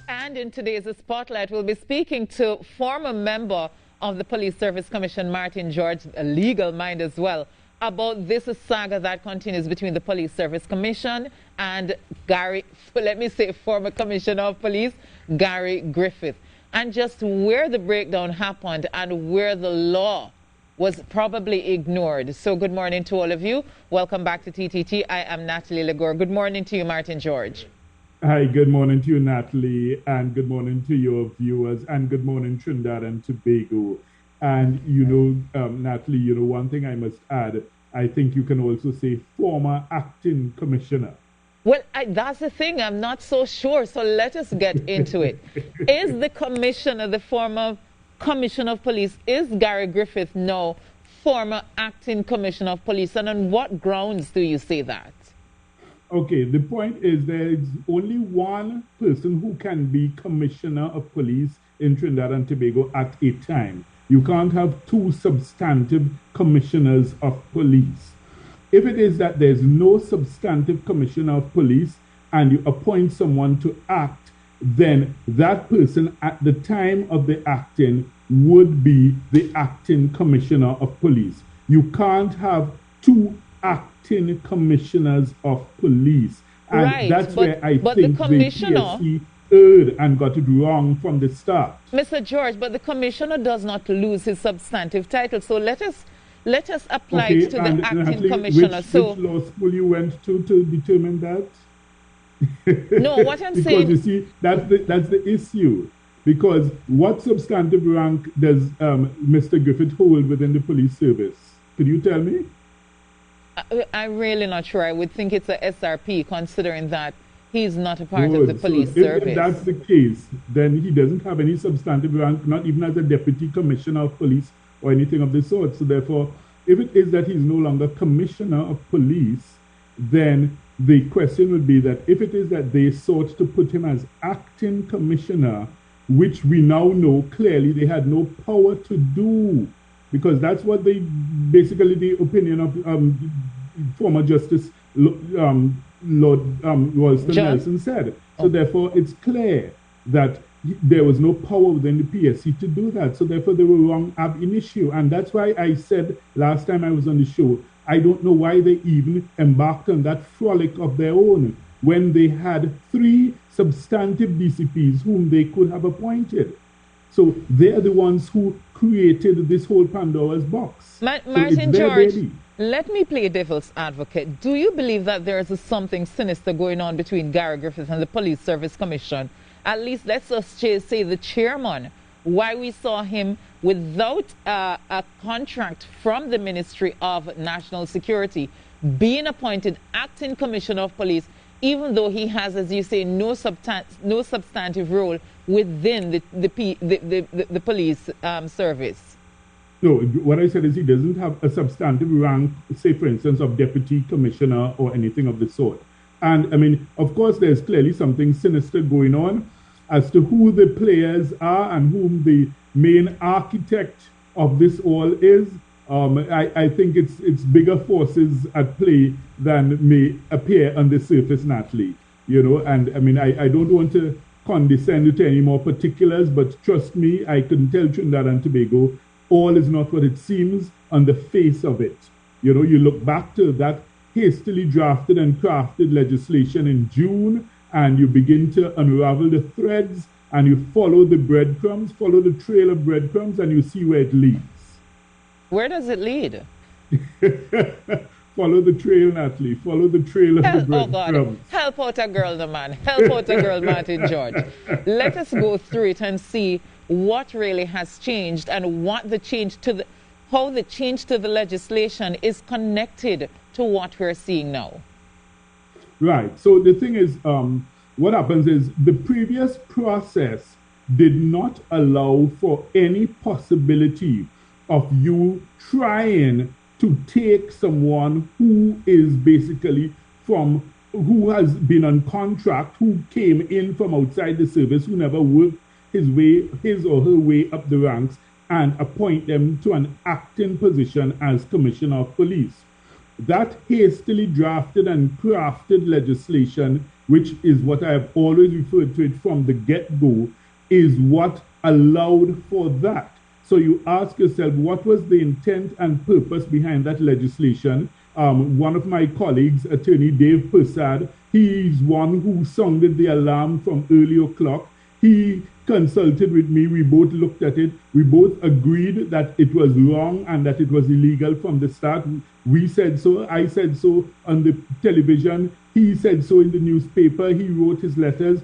And in today's Spotlight, we'll be speaking to former member of the Police Service Commission, Martin George, a legal mind as well, about this saga that continues between the Police Service Commission and former Commissioner of Police, Gary Griffith, and just where the breakdown happened and where the law was probably ignored. So good morning to all of you. Welcome back to TTT. I am Natalie Legore. Good morning to you, Martin George. Hi, good morning to you, Natalie, and good morning to your viewers, and good morning, Trinidad and Tobago. And, Natalie, one thing I must add, I think you can also say former acting commissioner. Well, that's the thing. I'm not so sure. So let us get into it. Is the commissioner, the former commissioner of police, is Gary Griffith now former acting commissioner of police? And on what grounds do you say that? Okay, the point is there's only one person who can be commissioner of police in Trinidad and Tobago at a time. You can't have two substantive commissioners of police. If it is that there's no substantive commissioner of police and you appoint someone to act, then that person at the time of the acting would be the acting commissioner of police. You can't have two acting commissioners of police. And right, that's where I think the commissioner, the PSC erred and got it wrong from the start. Mr. George, but the commissioner does not lose his substantive title. So let us apply it to the acting commissioner. Which law school you went to determine that? No, what I'm saying... Because you see, that's the issue. Because what substantive rank does Mr. Griffith hold within the police service? Could you tell me? I'm really not sure. I would think it's a SRP, considering that he's not a part of the police service. If that's the case, then he doesn't have any substantive rank, not even as a deputy commissioner of police or anything of the sort. So therefore, if it is that he's no longer commissioner of police, then the question would be that if it is that they sought to put him as acting commissioner, which we now know clearly they had no power to do, because that's what they basically, the opinion of former Justice Lord Ralston Nelson said. So therefore, it's clear that there was no power within the PSC to do that. So therefore, they were wrong ab initio. And that's why I said last time I was on the show, I don't know why they even embarked on that frolic of their own when they had 3 substantive DCPs whom they could have appointed. So they're the ones who created this whole Pandora's box. Martin George, let me play devil's advocate. Do you believe that there is something sinister going on between Gary Griffith and the Police Service Commission? At least let's just say the chairman, why we saw him without a contract from the Ministry of National Security being appointed acting commissioner of police, even though he has, as you say, no substantive role within the police service. No, what I said is he doesn't have a substantive rank, say, for instance, of deputy commissioner or anything of the sort. And, I mean, of course, there's clearly something sinister going on as to who the players are and whom the main architect of this all is. I think it's bigger forces at play than may appear on the surface, Natalie. And I mean, I don't want to condescend to any more particulars, but trust me, I can tell Trinidad and Tobago, all is not what it seems on the face of it. You look back to that hastily drafted and crafted legislation in June, and you begin to unravel the threads, and you follow the breadcrumbs, follow the trail of breadcrumbs, and you see where it leads. Where does it lead? Follow the trail, Natalie. Follow the trail of the breadcrumbs. Oh, God. Help out a girl, the man. Help out a girl, Martin George. Let us go through it and see what really has changed and what the change to how the change to the legislation is connected to what we're seeing now. Right. So the thing is, what happens is the previous process did not allow for any possibility of you trying to take someone who is basically who has been on contract, who came in from outside the service, who never worked his or her way up the ranks, and appoint them to an acting position as commissioner of police. That hastily drafted and crafted legislation which is what I have always referred to it from the get-go, is what allowed for that. So you ask yourself, what was the intent and purpose behind that legislation? One of my colleagues, Attorney Dave Persad, he's one who sounded the alarm from early o'clock. He consulted with me. We both looked at it. We both agreed that it was wrong and that it was illegal from the start. We said so. I said so on the television. He said so in the newspaper. He wrote his letters.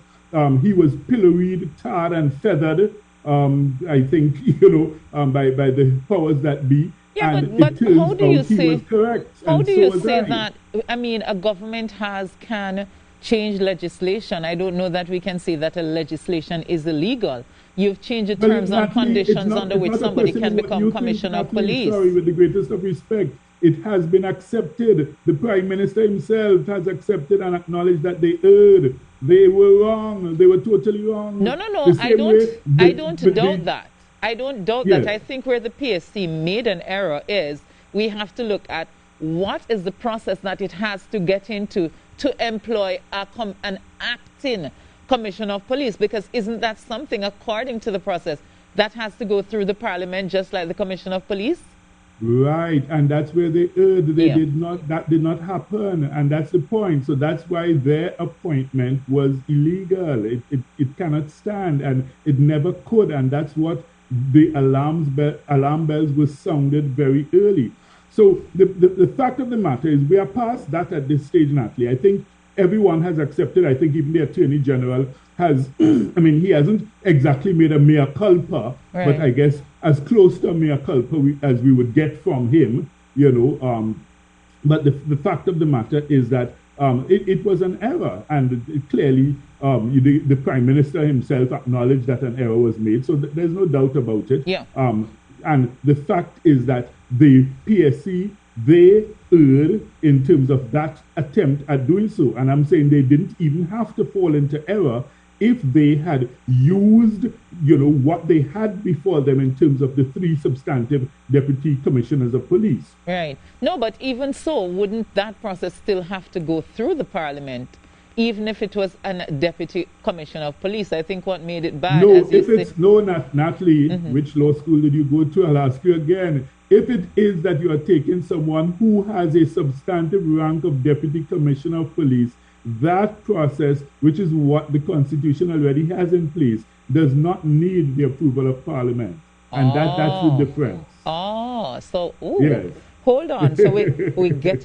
He was pilloried, tarred, and feathered, I think, by the powers that be. Yeah, and but how do you say, how do you say that, I mean, a government can change legislation? I don't know that we can say that a legislation is illegal. You've changed the terms and conditions under which somebody can become commissioner of police. Sorry, with the greatest of respect, it has been accepted. The Prime Minister himself has accepted and acknowledged that they erred. They were wrong. They were totally wrong. No. I don't doubt that. I don't doubt that. I think where the PSC made an error is we have to look at what is the process that it has to get into to employ an acting commissioner of police, because isn't that something, according to the process, that has to go through the parliament just like the commissioner of police? Right, and that's where they erred. That did not happen, and that's the point. So that's why their appointment was illegal. It cannot stand, and it never could, and that's what the alarm bells were sounded very early. So the fact of the matter is we are past that at this stage, Natalie. I think everyone has accepted. I think even the Attorney General has, I mean, he hasn't exactly made a mea culpa, right, but I guess as close to a mea culpa as we would get from him, but the fact of the matter is that it was an error, and clearly the Prime Minister himself acknowledged that an error was made, so there's no doubt about it. Yeah. And the fact is that the PSC, they erred in terms of that attempt at doing so. And I'm saying they didn't even have to fall into error if they had used, what they had before them in terms of the 3 substantive deputy commissioners of police. Right. No, but even so, wouldn't that process still have to go through the parliament, even if it was a deputy commissioner of police? I think what made it bad, Natalie, which law school did you go to? I'll ask you again. If it is that you are taking someone who has a substantive rank of deputy commissioner of police, that process, which is what the Constitution already has in place, does not need the approval of Parliament. And that's the difference. Yes. Hold on. So we get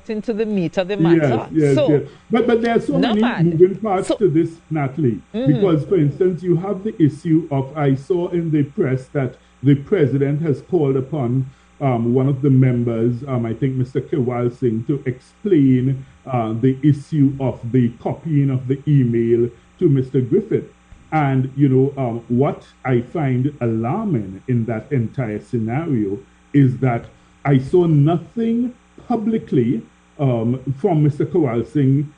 into the meat of the matter. Yes. But there are so many moving parts to this, Natalie. Because, for instance, you have the issue of, I saw in the press that the president has called upon one of the members, I think Mr. Kewal Singh, to explain the issue of the copying of the email to Mr. Griffith. And, what I find alarming in that entire scenario is that I saw nothing publicly from Mr. Kewal Singh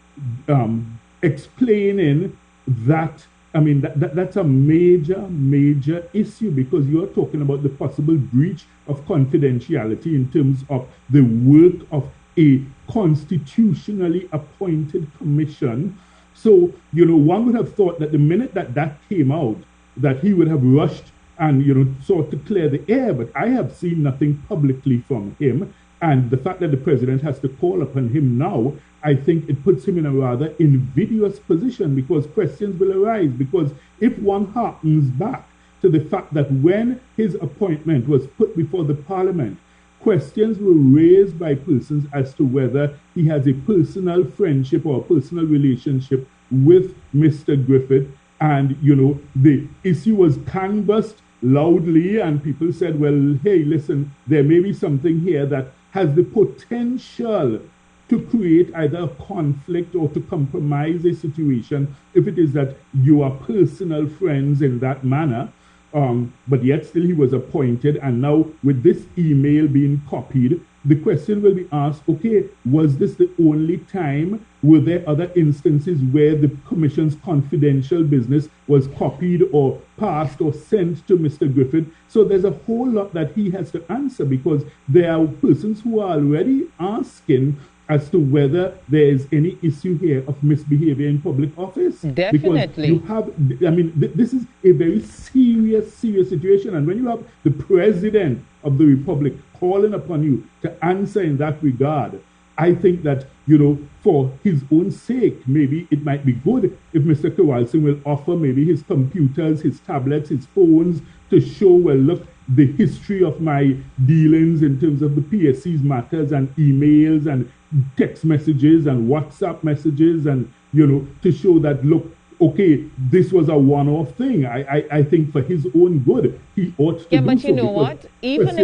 explaining that. I mean, that's a major issue, because you're talking about the possible breach of confidentiality in terms of the work of a constitutionally appointed commission. So, one would have thought that the minute that came out, that he would have rushed and, sought to clear the air. But I have seen nothing publicly from him. And the fact that the president has to call upon him now, I think it puts him in a rather invidious position, because questions will arise. Because if one harkens back to the fact that when his appointment was put before the parliament, questions were raised by persons as to whether he has a personal friendship or a personal relationship with Mr. Griffith. And, the issue was canvassed loudly, and people said, well, hey, listen, there may be something here that has the potential to create either a conflict or to compromise a situation if it is that you are personal friends in that manner. But yet still he was appointed, and now with this email being copied, the question will be asked, okay, was this the only time? Were there other instances where the commission's confidential business was copied or passed or sent to Mr. Griffith? So there's a whole lot that he has to answer, because there are persons who are already asking as to whether there is any issue here of misbehavior in public office. Definitely. Because you have, I mean, this is a very serious situation. And when you have the President of the Republic calling upon you to answer in that regard, I think that, you know, for his own sake, maybe it might be good if Mr. Kowalski will offer maybe his computers, his tablets, his phones to show, well, look, the history of my dealings in terms of the PSC's matters and emails and text messages and WhatsApp messages, and, you know, to show that, look, okay, this was a one-off thing. I think for his own good, he ought to do so. Yeah, but you know what? Even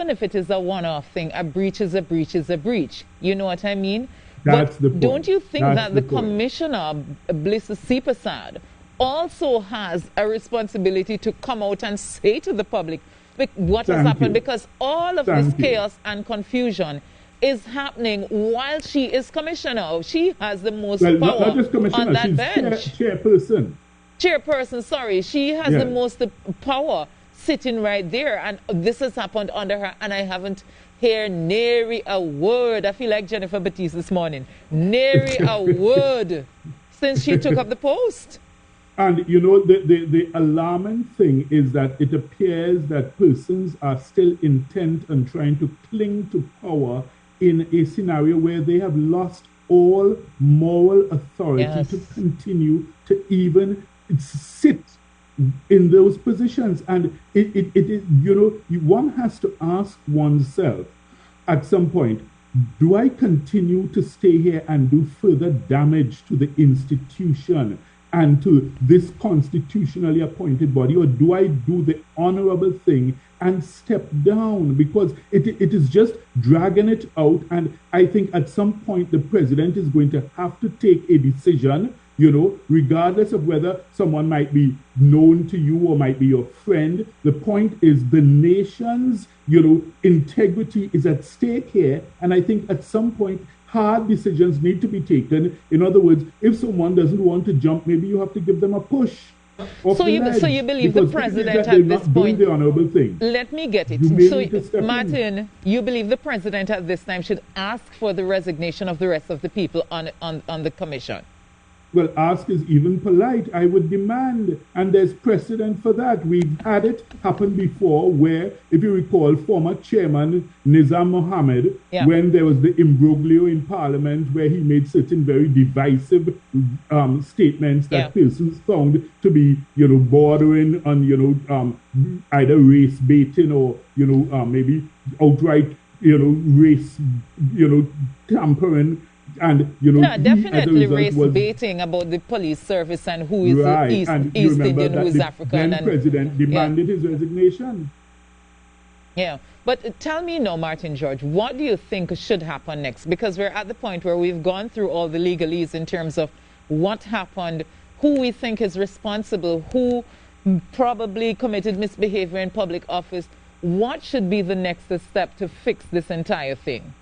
if it is a one-off thing, a breach is a breach is a breach. You know what I mean? That's but the point. Don't you think that the Commissioner, Bliss Sipasad, also has a responsibility to come out and say to the public what has happened? Because all of this chaos and confusion is happening while she is Commissioner. She has the most power not just Commissioner, on that she's bench. Chairperson. Chairperson, sorry. She has the most power sitting right there, and this has happened under her, and I haven't heard nary a word. I feel like Jennifer Batiste this morning. Nary a word since she took up the post. And, you know, the alarming thing is that it appears that persons are still intent on trying to cling to power in a scenario where they have lost all moral authority to continue to even sit in those positions. And it is, you know, one has to ask oneself at some point, do I continue to stay here and do further damage to the institution and to this constitutionally appointed body, or do I do the honorable thing and step down? Because it is just dragging it out. And I think at some point the president is going to have to take a decision, you know, regardless of whether someone might be known to you or might be your friend. The point is the nation's, you know, integrity is at stake here. And I think at some point hard decisions need to be taken. In other words, if someone doesn't want to jump, maybe you have to give them a push. So you believe the president at this point, the honorable thing. Let me get it. So Martin, you believe the president at this time should ask for the resignation of the rest of the people on the commission? Well, ask is even polite. I would demand, and there's precedent for that. We've had it happen before where, if you recall, former chairman Nizam Mohammed, when there was the imbroglio in Parliament where he made certain very divisive statements that persons found to be, you know, bordering on, you know, either race baiting or, you know, maybe outright, you know, race, you know, tampering. And, you know, definitely race baiting about the police service and who is East Indian, who is African. The president demanded his resignation. Yeah, but tell me now, Martin George, what do you think should happen next? Because we're at the point where we've gone through all the legalese in terms of what happened, who we think is responsible, who probably committed misbehavior in public office. What should be the next step to fix this entire thing?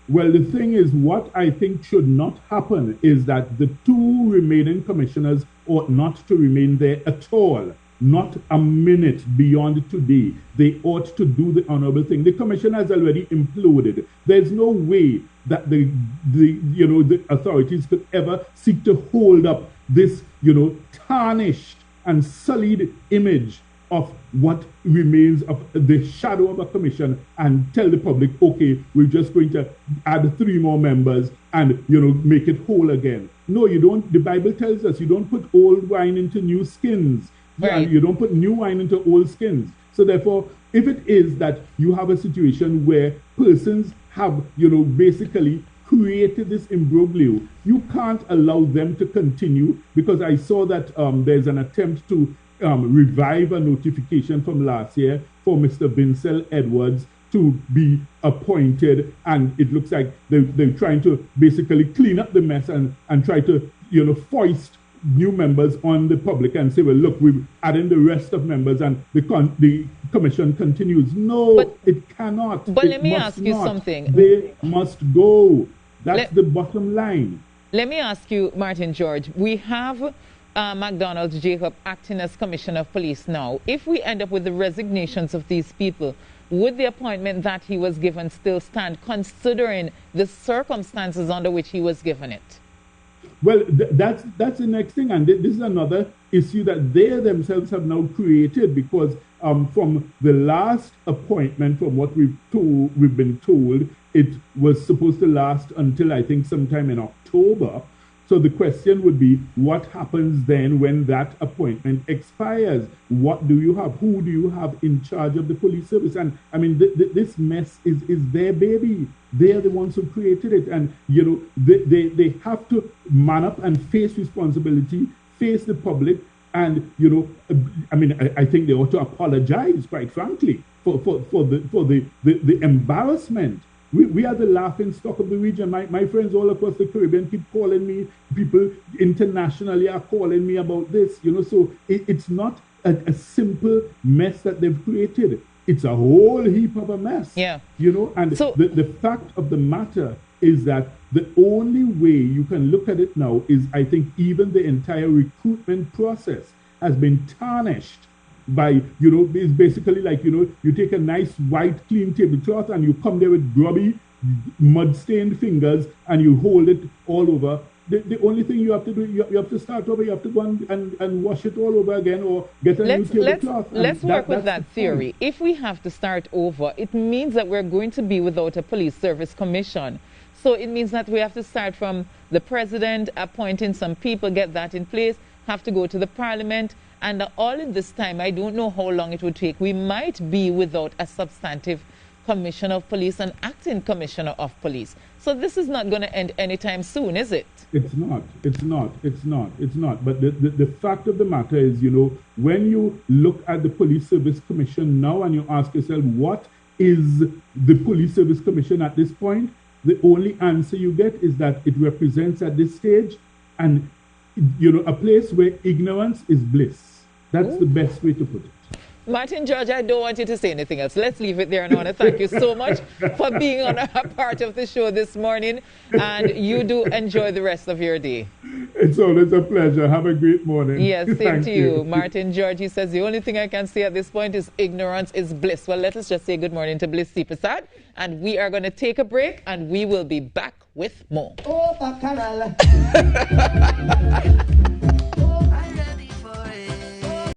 Well, the thing is, what I think should not happen is that the two remaining commissioners ought not to remain there at all, not a minute beyond today. They ought to do the honorable thing. The commission has already imploded. There's no way that the authorities could ever seek to hold up this, you know, tarnished and sullied image of what remains of the shadow of a commission and tell the public, okay, we're just going to add 3 more members and, you know, make it whole again. No, you don't. The Bible tells us you don't put old wine into new skins. Right. You don't put new wine into old skins. So therefore, if it is that you have a situation where persons have, you know, basically created this imbroglio, you can't allow them to continue, because I saw that there's an attempt to revive a notification from last year for Mr. Vincel Edwards to be appointed, and it looks like they're trying to basically clean up the mess and try to, you know, foist new members on the public and say, well, look, we're adding the rest of members and the commission continues. No, but it cannot. But let me ask you something. They must go. That's the bottom line. Let me ask you, Martin George, we have McDonald Jacob acting as Commissioner of Police now. If we end up with the resignations of these people, would the appointment that he was given still stand, considering the circumstances under which he was given it? Well, that's the next thing, and this is another issue that they themselves have now created, because from the last appointment, from what we've been told, it was supposed to last until I think sometime in October. So the question would be, what happens then when that appointment expires? What do you have? Who do you have in charge of the police service? And I mean, this mess is their baby. They are the ones who created it. And, you know, they have to man up and face responsibility, face the public. And, you know, I mean, I think they ought to apologize, quite frankly, for the embarrassment. We are the laughing stock of the region. My friends all across the Caribbean keep calling me. People internationally are calling me about this, you know. So it's not a simple mess that they've created. It's a whole heap of a mess. Yeah. You know, and so, the fact of the matter is that the only way you can look at it now is, I think, even the entire recruitment process has been tarnished by, you know, it's basically like, you know, you take a nice white clean tablecloth and you come there with grubby mud-stained fingers and you hold it all over. The only thing you have to do, you have to start over, you have to go and wash it all over again, or get a new tablecloth. Let's work with that theory. If we have to start over, it means that we're going to be without a police service commission. So it means that we have to start from the president appointing some people, get that in place, have to go to the parliament, and all in this time, I don't know how long it would take. We might be without a substantive commissioner of police and acting commissioner of police. So this is not going to end anytime soon, is it? It's not. It's not. It's not. It's not. But the fact of the matter is, you know, when you look at the Police Service Commission now and you ask yourself, what is the Police Service Commission at this point? The only answer you get is that it represents at this stage, and, you know, a place where ignorance is bliss. That's the best way to put it. Martin George, I don't want you to say anything else. Let's leave it there, and I want to thank you so much for being on a part of the show this morning, and you do enjoy the rest of your day. It's always a pleasure. Have a great morning. Yes, same to you. Martin George, he says, the only thing I can say at this point is ignorance is bliss. Well, let us just say good morning to Bliss Prasad, and we are going to take a break, and we will be back with more. Oh,